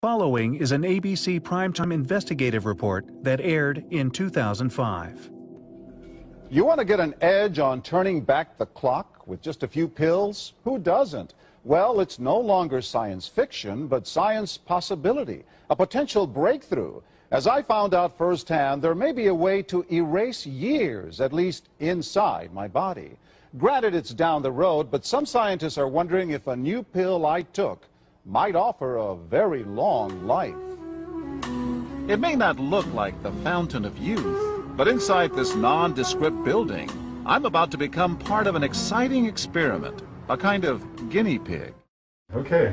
Following is an ABC Primetime investigative report that aired in 2005. You want to get an edge on turning back the clock with just a few pills? Who doesn't? Well, it's no longer science fiction, but science possibility, a potential breakthrough. As I found out firsthand, there may be a way to erase years, at least inside my body. Granted, it's down the road, but some scientists are wondering if a new pill I took might offer a very long life. It may not look like the fountain of youth, but inside this nondescript building, I'm about to become part of an exciting experiment, a kind of guinea pig. Okay.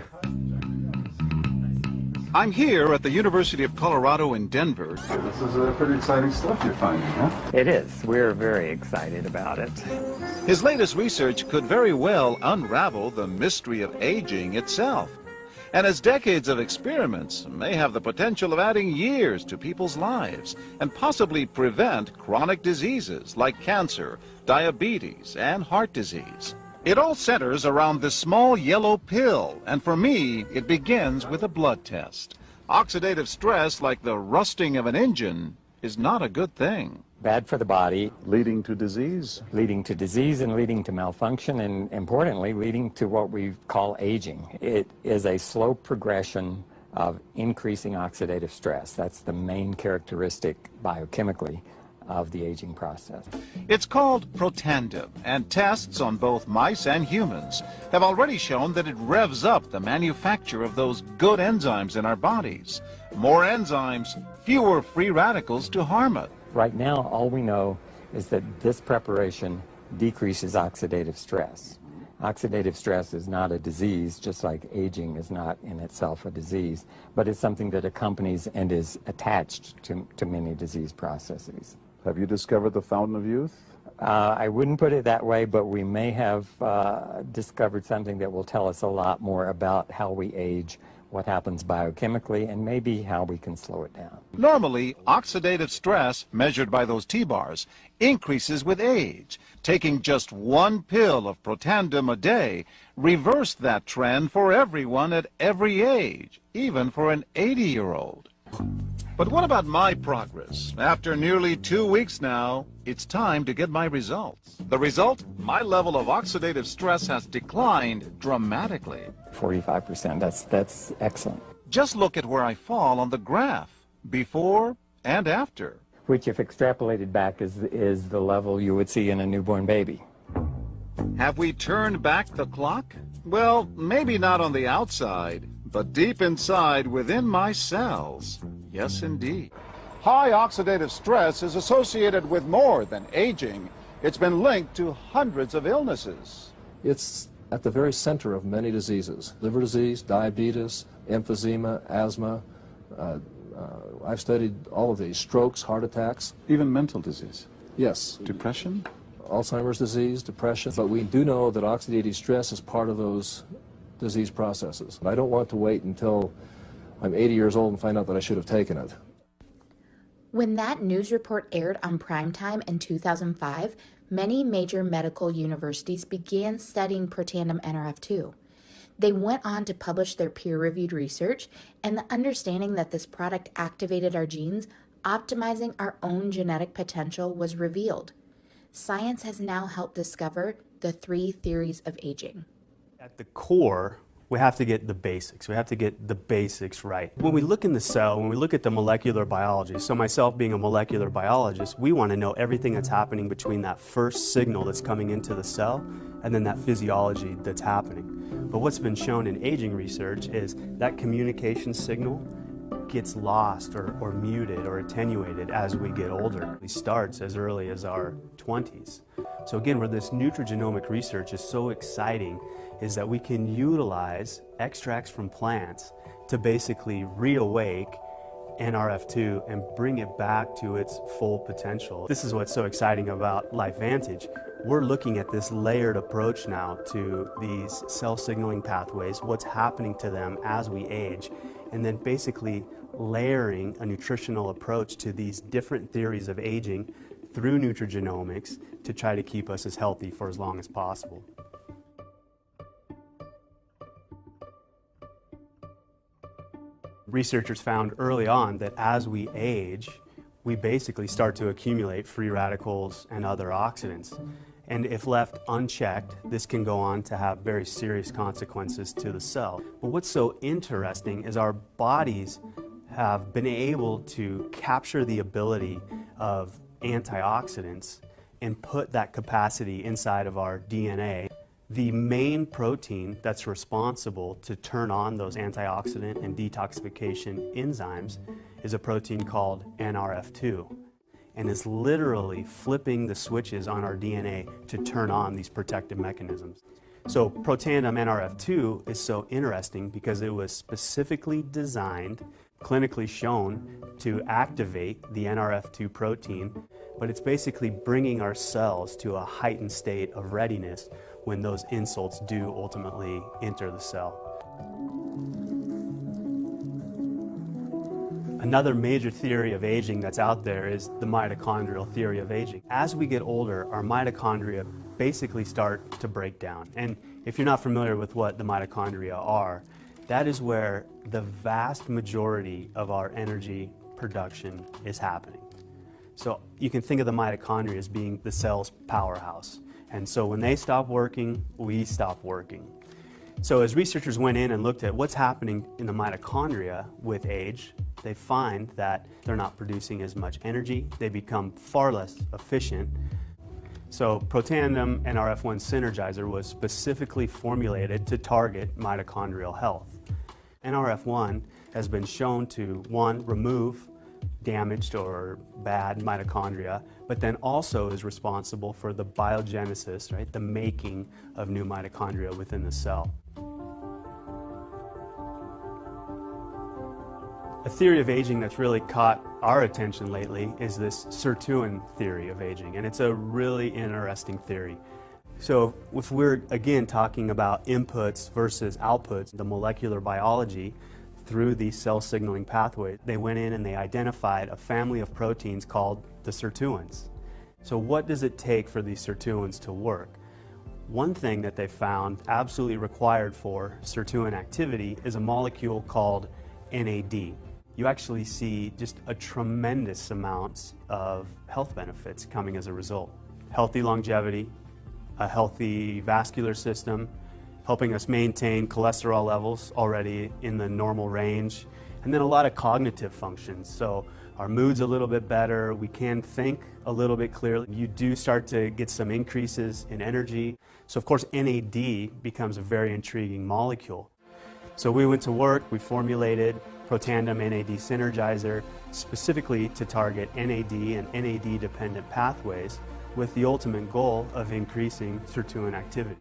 I'm here at the University of Colorado in Denver. This is pretty exciting stuff you're finding, huh? It is. We're very excited about it. His latest research could very well unravel the mystery of aging itself. And his decades of experiments may have the potential of adding years to people's lives and possibly prevent chronic diseases like cancer, diabetes, and heart disease. It all centers around this small yellow pill, and for me, it begins with a blood test. Oxidative stress, like the rusting of an engine, is not a good thing. Bad for the body. Leading to disease. Leading to disease and leading to malfunction, and importantly, leading to what we call aging. It is a slow progression of increasing oxidative stress. That's the main characteristic biochemically of the aging process. It's called Protandim, and tests on both mice and humans have already shown that it revs up the manufacture of those good enzymes in our bodies. More enzymes, fewer free radicals to harm it. Right now, all we know is that this preparation decreases oxidative stress. Oxidative stress is not a disease, just like aging is not in itself a disease, but it's something that accompanies and is attached to many disease processes. Have you discovered the fountain of youth? I wouldn't put it that way, but we may have discovered something that will tell us a lot more about how we age, what happens biochemically, and maybe how we can slow it down. Normally, oxidative stress, measured by those T-bars, increases with age. Taking just one pill of Protandim a day reversed that trend for everyone at every age, even for an 80-year-old. But what about my progress? After nearly 2 weeks now, it's time to get my results. The result? My level of oxidative stress has declined dramatically. 45%, that's excellent. Just look at where I fall on the graph, before and after. Which, if extrapolated back, is the level you would see in a newborn baby. Have we turned back the clock? Well, maybe not on the outside, but deep inside within my cells. Yes, indeed. High oxidative stress is associated with more than aging. It's been linked to hundreds of illnesses. It's at the very center of many diseases: liver disease, diabetes, emphysema, asthma. I've studied all of these: strokes, heart attacks. Even mental disease? Yes. Depression? Alzheimer's disease, depression. But we do know that oxidative stress is part of those disease processes. I don't want to wait until I'm 80 years old and find out that I should have taken it. When that news report aired on Primetime in 2005, many major medical universities began studying Protandim Nrf2. They went on to publish their peer-reviewed research, and the understanding that this product activated our genes, optimizing our own genetic potential, was revealed. Science has now helped discover the 3 theories of aging. At the core, we have to get the basics. We have to get the basics right. When we look in the cell, when we look at the molecular biology, so myself being a molecular biologist, we want to know everything that's happening between that first signal that's coming into the cell and then that physiology that's happening. But what's been shown in aging research is that communication signal gets lost or muted or attenuated as we get older. It starts as early as our 20s. So again, where this nutrigenomic research is so exciting is that we can utilize extracts from plants to basically reawake Nrf2 and bring it back to its full potential. This is what's so exciting about LifeVantage. We're looking at this layered approach now to these cell signaling pathways, what's happening to them as we age, and then basically layering a nutritional approach to these different theories of aging through nutrigenomics to try to keep us as healthy for as long as possible. Researchers found early on that as we age, we basically start to accumulate free radicals and other oxidants. And if left unchecked, this can go on to have very serious consequences to the cell. But what's so interesting is our bodies have been able to capture the ability of antioxidants and put that capacity inside of our DNA. The main protein that's responsible to turn on those antioxidant and detoxification enzymes is a protein called NRF2, and is literally flipping the switches on our DNA to turn on these protective mechanisms. So Protandim NRF2 is so interesting because it was specifically designed, clinically shown to activate the NRF2 protein, but it's basically bringing our cells to a heightened state of readiness when those insults do ultimately enter the cell. Another major theory of aging that's out there is the mitochondrial theory of aging. As we get older, our mitochondria basically start to break down. And if you're not familiar with what the mitochondria are, that is where the vast majority of our energy production is happening. So you can think of the mitochondria as being the cell's powerhouse. And so when they stop working, we stop working. So as researchers went in and looked at what's happening in the mitochondria with age, they find that they're not producing as much energy. They become far less efficient. So Protandim NRF1 Synergizer was specifically formulated to target mitochondrial health. NRF1 has been shown to, one, remove damaged or bad mitochondria, but then also is responsible for the biogenesis, right, the making of new mitochondria within the cell. A theory of aging that's really caught our attention lately is this sirtuin theory of aging, and it's a really interesting theory. So if we're again talking about inputs versus outputs, the molecular biology through these cell signaling pathways, they went in and they identified a family of proteins called the sirtuins. So what does it take for these sirtuins to work? One thing that they found absolutely required for sirtuin activity is a molecule called NAD. You actually see just a tremendous amount of health benefits coming as a result. Healthy longevity, a healthy vascular system, helping us maintain cholesterol levels already in the normal range, and then a lot of cognitive functions. So our mood's a little bit better, we can think a little bit clearly. You do start to get some increases in energy. So of course NAD becomes a very intriguing molecule. So we went to work, we formulated Protandim NAD Synergizer specifically to target NAD and NAD-dependent pathways with the ultimate goal of increasing sirtuin activity.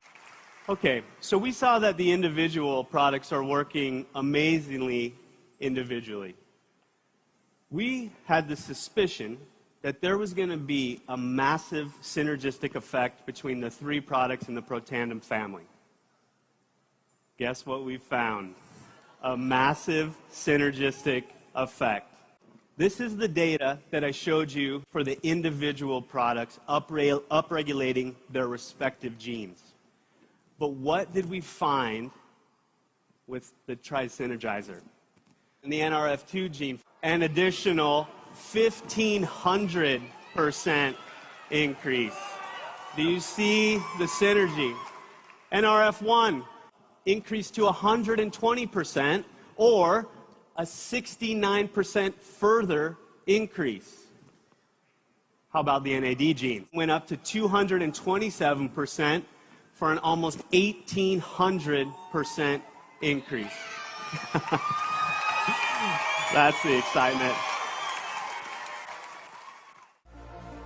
Okay, so we saw that the individual products are working amazingly individually. We had the suspicion that there was going to be a massive synergistic effect between the three products in the Protandim family. Guess what we found? A massive synergistic effect. This is the data that I showed you for the individual products upregulating their respective genes. But what did we find with the TriSynergizer? In the NRF2 gene, an additional 1,500% increase. Do you see the synergy? NRF1 increased to 120%, or a 69% further increase. How about the NAD gene? Went up to 227% for an almost 1,800% increase. That's the excitement.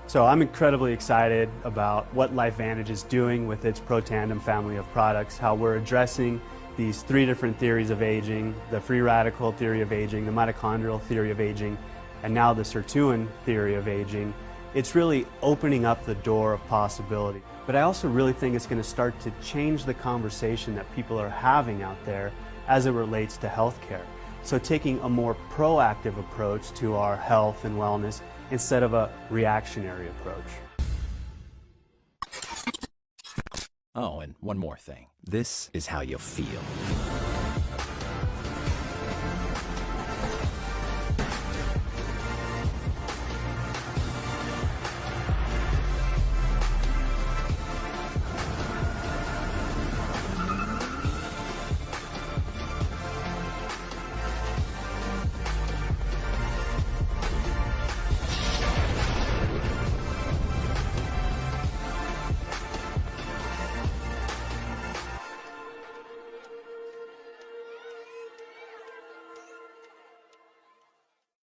So I'm incredibly excited about what LifeVantage is doing with its Protandim family of products, how we're addressing these three different theories of aging, the free radical theory of aging, the mitochondrial theory of aging, and now the sirtuin theory of aging. It's really opening up the door of possibility. But I also really think it's going to start to change the conversation that people are having out there as it relates to healthcare. So taking a more proactive approach to our health and wellness instead of a reactionary approach. Oh, and one more thing. This is how you'll feel.